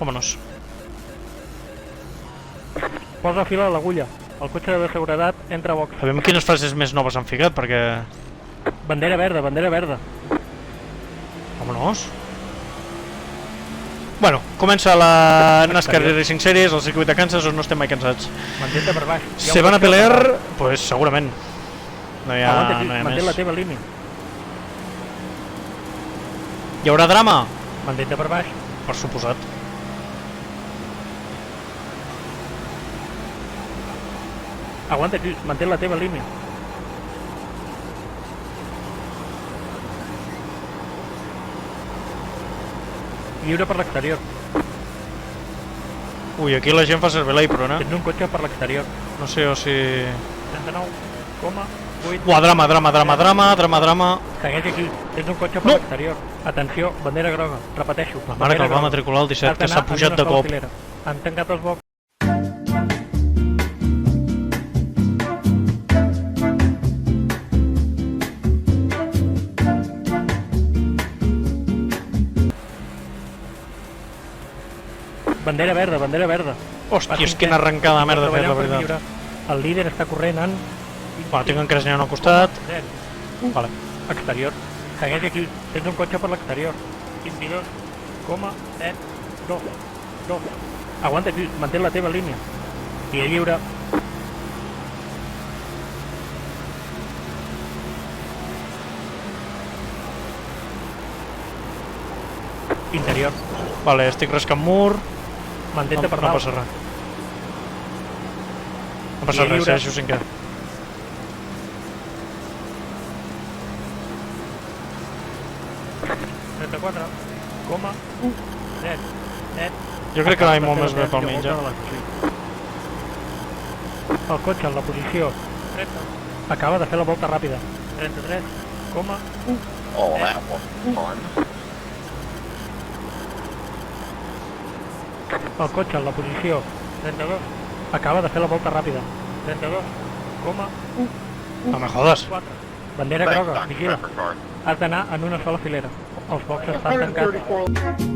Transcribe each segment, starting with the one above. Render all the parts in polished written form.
Vámonos. Posa fil a l'agulla. El cotxe de seguretat entra a box. A veure quines frases més noves han ficat, perquè... Bandera verda, bandera verda. Vámonos. Bueno, comença la NASCAR Racing Series, el circuit de Kansas, on no estem mai cansats. Mantén-te per baix. Se van a pelear? Pues segurament. No hi ha Mantén la més. teva línia. Hi haurà drama? Mantén-te per baix. Per suposat. Aguanta aquí, mantén la teva línia. Lliure per l'exterior. Ui, aquí la gent fa servir l'apron, Tens un cotxe per l'exterior. No sé o si... 39,8. Uah, drama. Segueix aquí, tens un cotxe per No! l'exterior. Atenció, bandera groga. Repeteixo. La mare que el va matricular el 17, que s'ha pujat de cop. Han tancat els boxs. Bandera verda, bandera verda. Hòsties, quina arrencada de merda ha fet, la veritat. El líder està corrent en... Bueno, tinc en Cresniano al costat. Vale. Exterior. Segueix aquí. Tens un cotxe per l'exterior. 22,722. Aguanta aquí. Mantén la teva línia. Via lliure. Interior. Vale, estic rascant mur. Mantén-te per No dalt. passa res. No passa res, segueixo cinquè. Jo crec que vaig molt més bé pel mig, El cotxe en la posició 30. Acaba de fer la volta ràpida. 33,1. Oh, that was fun. El cotxe en la posició 32. Acaba de fer la volta ràpida. 32,1. No me jodes. 4. Bandera Thanks, groga, Dr. vigila. Peppercorn. Has d'anar en una sola filera. Els boxes estan tancats.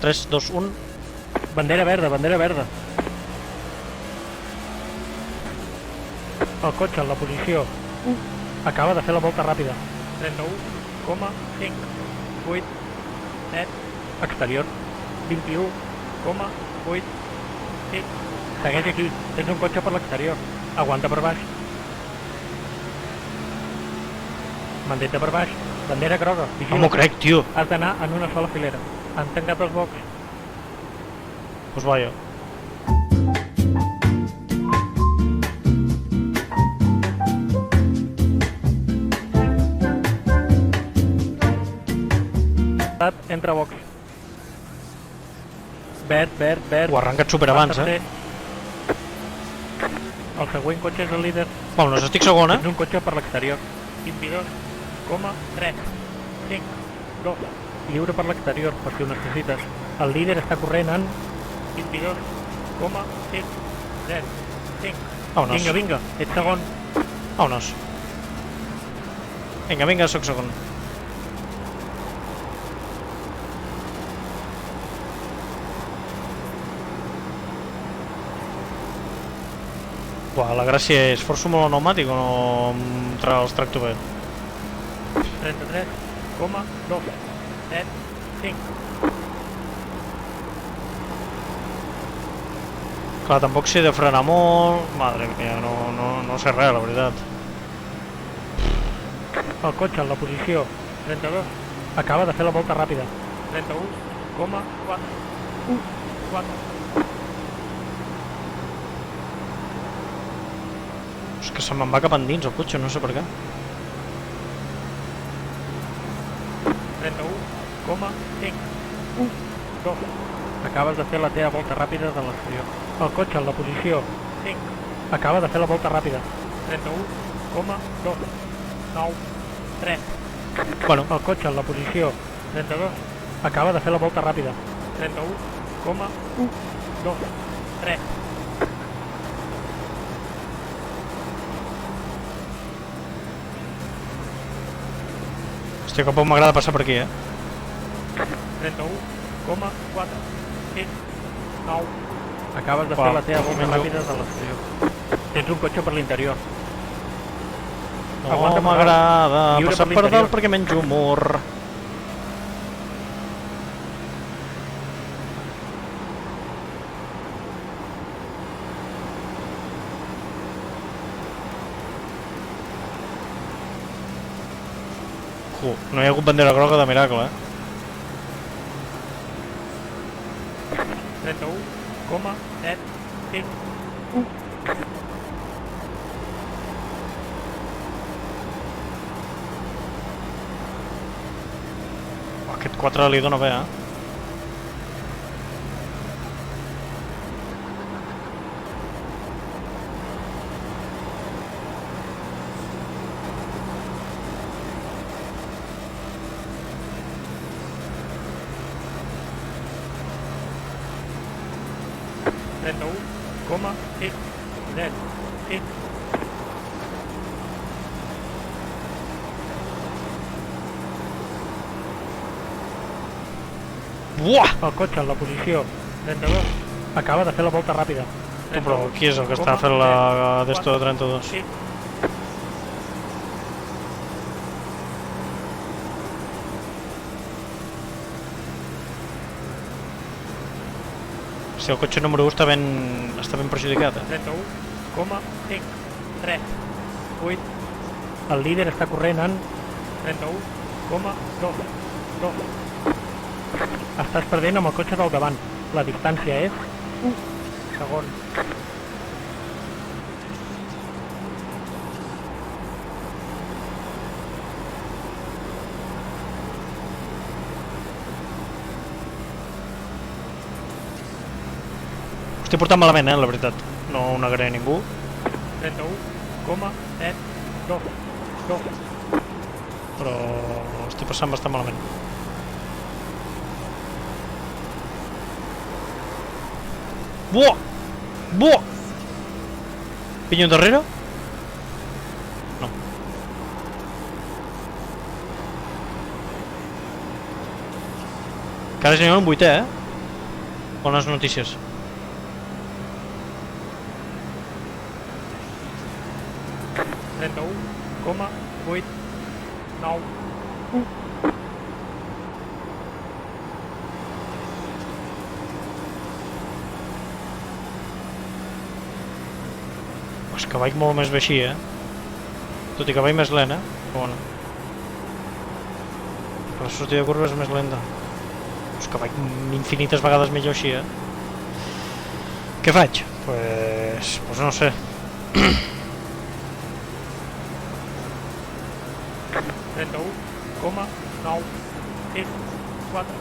3, 2, 1. Bandera verda, bandera verda. El cotxe en la posició 1. Acaba de fer la volta ràpida. 31,5. 8. 7. Exterior. 21,8. 6. Segueix aquí. Tens un cotxe per l'exterior. Aguanta per baix. Mantén-te per baix. Bandera groga. No m'ho crec, tio. Has d'anar en una sola filera. Han tancat els boxs. Pues vaya. Entra box. Verd, verd, verd. Ho ha arrencat super abans, El següent cotxe és el líder. Vámonos, estic segon, Tens un cotxe per l'exterior. 22,3. 5. 2. Lliure per l'exterior, per si ho necessites. El líder està corrent en 22,605. Vámonos. Vinga, vinga, ets segon. Vámonos. Vinga, sóc segon. Buah, la gràcia és, forço molt el pneumàtic o no els tracto bé? 33,275. Clar, tampoc sé de frenar molt... Madre mia, no sé res, la veritat. El cotxe en la posició 32 acaba de fer la volta ràpida. 31,414. És que se me'n va cap endins el cotxe, no sé per què. 31,512. Acabes de fer la teva volta ràpida de l'exterior. El cotxe en la posició 5 acaba de fer la volta ràpida. 31,293. Bueno, El cotxe en la posició 32 acaba de fer la volta ràpida. 31,123. Hòstia, que poc m'agrada passar per aquí, 31,4 5 9. Acabes de fer Uau, la teva volta menjo. ràpida de l'exterior. Tens un cotxe per l'interior. No Aguanta per m'agrada Lliure passar per per l'interior. dalt perquè menjo mur. No hi ha hagut bandera groga de miracle, 31,75. Aquest 4 li dona bé, Coma, sí, 10, sí. Buah! El cotxe en la posició 32 acaba de fer la volta ràpida. Tu, però qui és el que està fent la d'esto de 32? Sí. Si el cotxe número 1 està ben perjudicat, 31,5 3 8. El líder està corrent en 31,2 2. Estàs perdent amb el cotxe del davant. La distància és 1 segon. Ho estic portant malament, la veritat. No ho negaré a ningú. 31,72 2. Però ho estic passant bastant malament. Buah! Buah! Pinyo darrere? No. Que ara és un 8è, Bones notícies. Coma 8 9. És que vaig molt més bé així, Tot i que vaig més lent, però bueno. La sortida de curva és més lenta. És que vaig infinites vegades millor així, Què faig? Pues no sé. 31,9 6 4.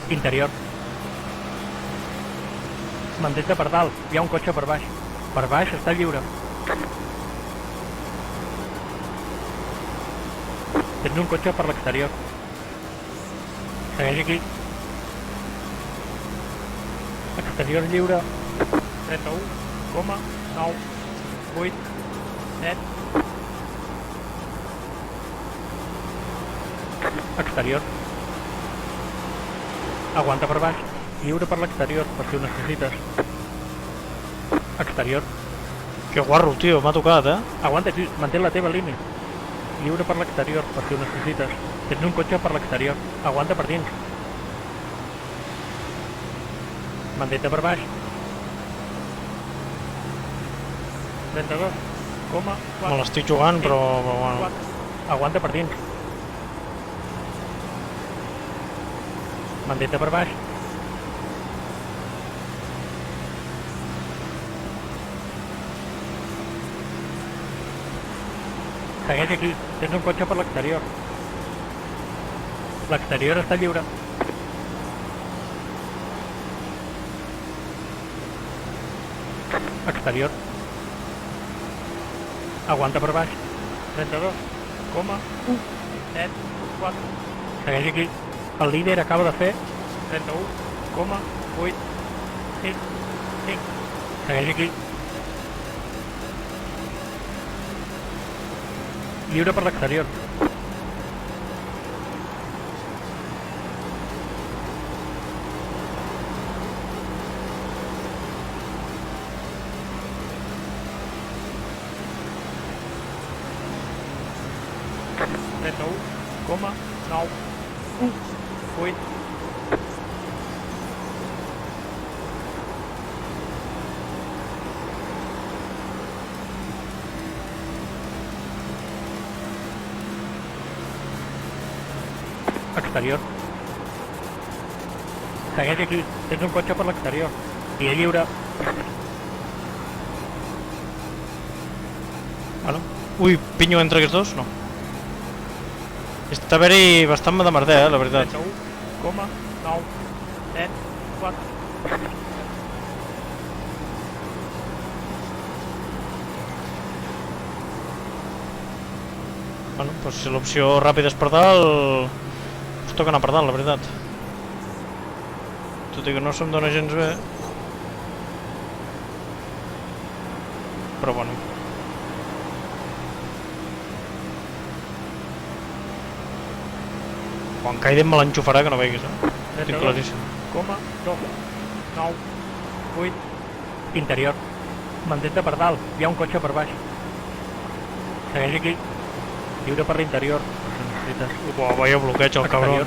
Interior. Mantén-te per dalt, hi ha un cotxe per baix. Per baix està lliure. Tens un cotxe per l'exterior. Segueix aquí. Exterior lliure. 31,9 8 7. Exterior. Aguanta per baix. Lliure per l'exterior, per si ho necessites. Exterior. Que guarro, tio, m'ha tocat, Aguanta aquí, mantén la teva línia. Lliure per l'exterior, per si ho necessites. Tens un cotxe per l'exterior. Aguanta per dins. Mantén-te per baix. 32,4. Me l'estic jugant, però bueno. 4. Aguanta per dins. Mantén-te per baix. Segueix aquí. Tens un cotxe per l'exterior. L'exterior està lliure. Exterior. Aguanta per baix. 32,1 7 4. Segueix aquí. El líder acaba de fer 31,8 6 5. Segueix aquí. Lliure per l'exterior. Coma, 9, 8. Exterior. Segueix aquí, tens un cotxe per l'exterior. Via lliure. Bueno. Ui, pinyo entre aquests dos? No. Està haver-hi bastant de merder, la veritat. 31,974. Bueno, doncs si l'opció ràpida és per dalt, us toca anar per dalt, la veritat. Tot i que no se'm dona gens bé. Però bueno. Quan Kaiden me l'enxufarà que no veguis, Estic claríssim. 32,9, 8. Interior. Mantén-te per dalt, hi ha un cotxe per baix. Segueix aquí. Lliure per l'interior, per si necessites. Buah, vaya bloqueig el cabron.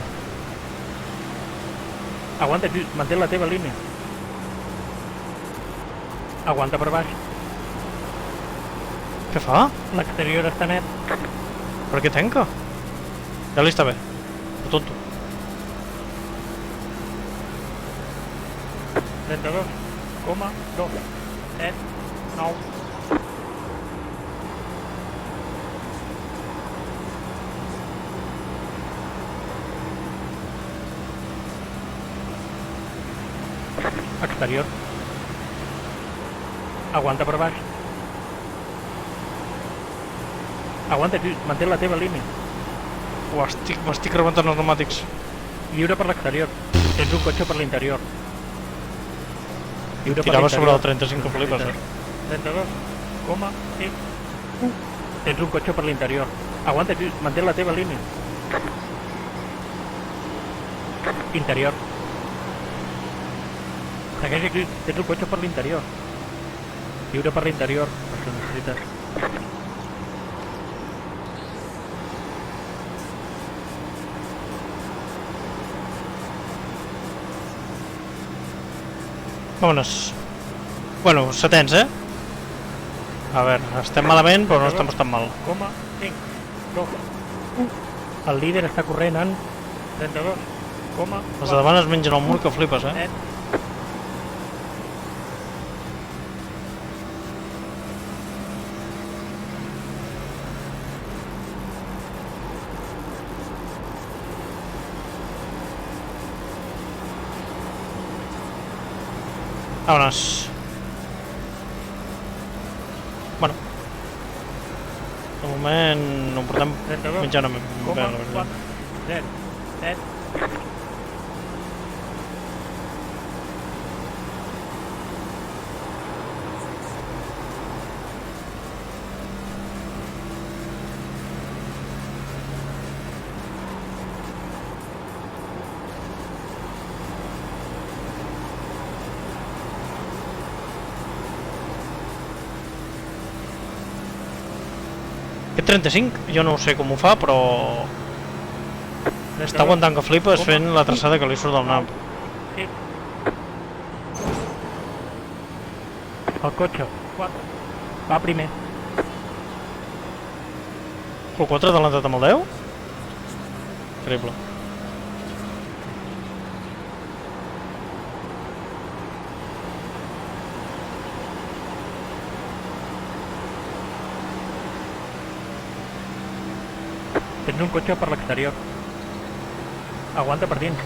Aguanta aquí, mantén la teva línia. Aguanta per baix. Què fa? L'exterior està net. Per què tanca? Ja li està bé. Que tonto. 32,2, 7, 9. Exterior. Aguanta per baix. Aguanta aquí, mantén la teva línia. Uah, m'estic rebentant els pneumàtics. Lliure per l'exterior. Tens un cotxe per l'interior. Tirava sobre el 35 que flipes, 32,5. Tens un cotxe per l'interior. Aguanta aquí, mantén la teva línia. Interior. Segueix aquí, tens un cotxe per l'interior. Lliure per l'interior, per si necessites. Vámonos. Bueno, setens, A veure, estem malament, però no estem bastant mal. 32,5, 2, 1. El líder està corrent en 32,4. Els de davant es mengen el mur que flipes, 7. Vámonos. Bueno. De moment no ho portem menjant bé, la veritat. 0, 7. Aquest 35, jo no sé com ho fa, però està aguantant que flipes fent la traçada que li surt del nap. El cotxe, 4. Va primer. El 4 adelantat amb el 10? Increïble. Tens un cotxe per l'exterior. Aguanta per dins.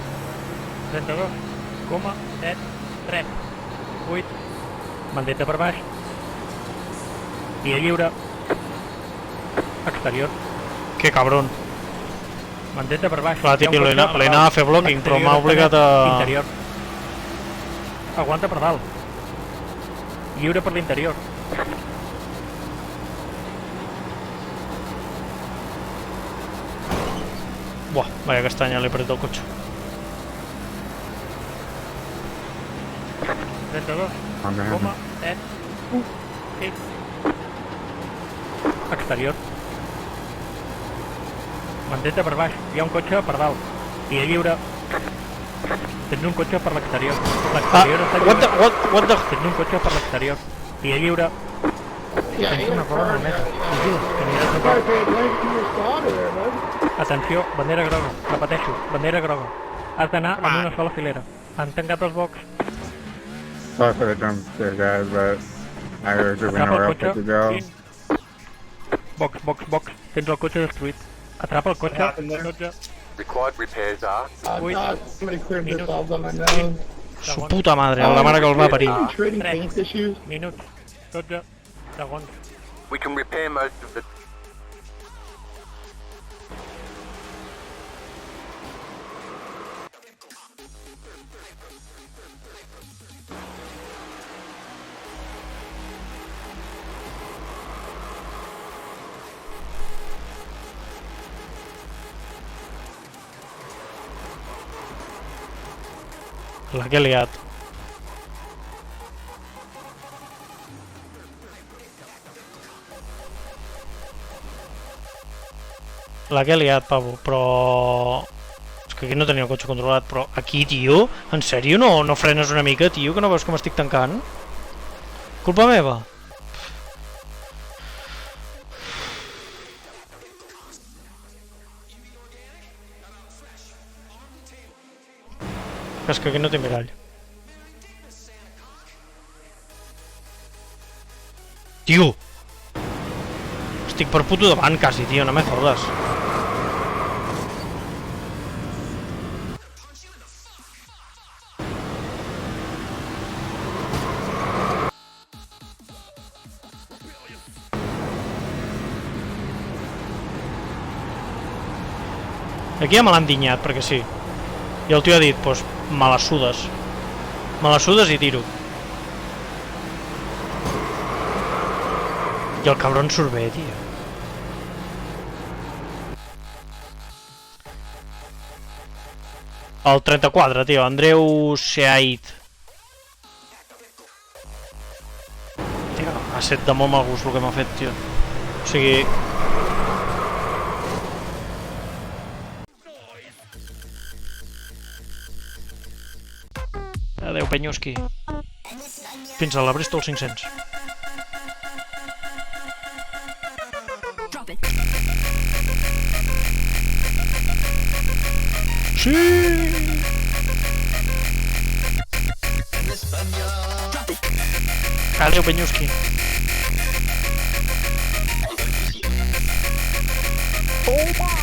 32,73, 8. Mantén-te per baix. Via lliure. Exterior. Que cabron. Mantén-te per baix. Clar, tio, li anava a fer blocking, però m'ha obligat a... Interior. Aguanta per dalt. Lliure per l'interior. Buah, vaya castanya, l'he perdut el cotxe. 32, coma, 7, 6. Exterior. Mantenta per baix, hi ha un cotxe per dalt. I lliure. Tens un cotxe per l'exterior. L'exterior està lliure. What the... Tens un cotxe per l'exterior. I lliure. Tens una corona al metro. Que aniràs a part. Atenció, bandera groga. Repeteixo, bandera groga. Has d'anar en una sola filera. Han tancat els bocs. Sorry for the jump there, guys, but I really do Atrapa know where el else to cotxe. go. Box. Tens el cotxe destruït. Atrapa el cotxe. 12, Required repairs are 8, Somebody cleared Minuts. themselves on my nose. Su puta madre, la mare que el va parir. Trading Tres. paint issues. minuts, 12 segons. we can repair most of the La que he liat. La que he liat, pavo, però... És que aquí no tenia el cotxe controlat, però aquí, tio, en sèrio, no frenes una mica, tio, que no veus com estic tancant? Culpa meva? És que aquí no té mirall. Tio! Estic per puto davant, quasi, tio, no me jodes. Aquí ja me l'han dinyat, perquè sí. I el tio ha dit, doncs, me la sudes. Me la sudes i tiro. I el cabron surt bé, tio. El 34, tio, Andreu Seait. Tio, ha set de molt mal gust el que m'ha fet, tio. O sigui... Adéu, Penyuski. Fins a la Bristol 500. Sí! Adéu, Penyuski. Toma!